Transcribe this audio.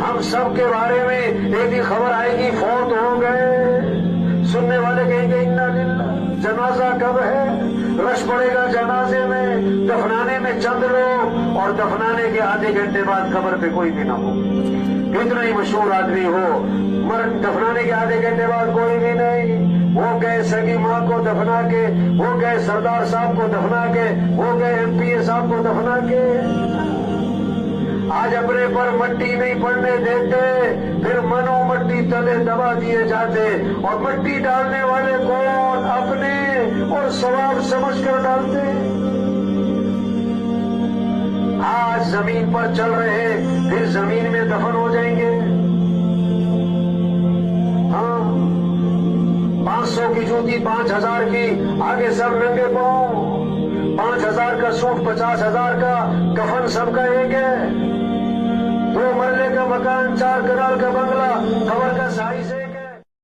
हम सब के बारे में एक ही खबर आएगी, फौत हो गए। सुनने वाले कहेंगे इन्ना लिल्लाह। जनाजा कब है? रश पड़ेगा जनाजे में, दफनाने में चंद लोग, और दफनाने के आधे घंटे बाद कब्र पे कोई भी ना हो। कितना ही मशहूर आदमी हो, मरण दफनाने के आधे घंटे बाद कोई भी नहीं। वो गए सगी माँ को दफना के, वो गए सरदार साहब को दफना के, वो गए एमपीए साहब को दफना के। आज अपने पर मट्टी नहीं पड़ने देते, फिर मनो मट्टी तले दबा दिए जाते, और मट्टी डालने वाले कौन? अपने, और सवाब समझकर डालते। आज जमीन पर चल रहे, फिर जमीन में दफन हो जाएंगे। हाँ, 500 की जूती 5000 की, आगे सब नंगे पांव। 5000 का सूट, 50,000 का कफन, सबका एक है। 2 मरले का मकान, 4 कनाल का बंगला,